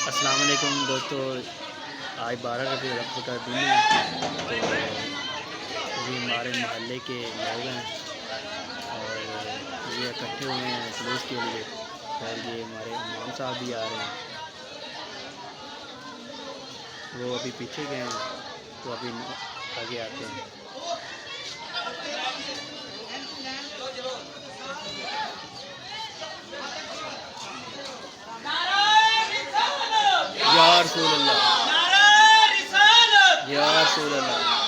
अस्सलाम वालेकुम दोस्तों। आज 12 रबी अव्वल का दिन है। तो ये हमारे मोहल्ले के लोग हैं और ये इकट्ठे हुए हैं जुलूस के लिए। और ये हमारे इमाम साहब भी आ रहे हैं। वो अभी पीछे गए हैं तो अभी आगे आते हैं। या रसूल अल्लाह, या रसूल अल्लाह।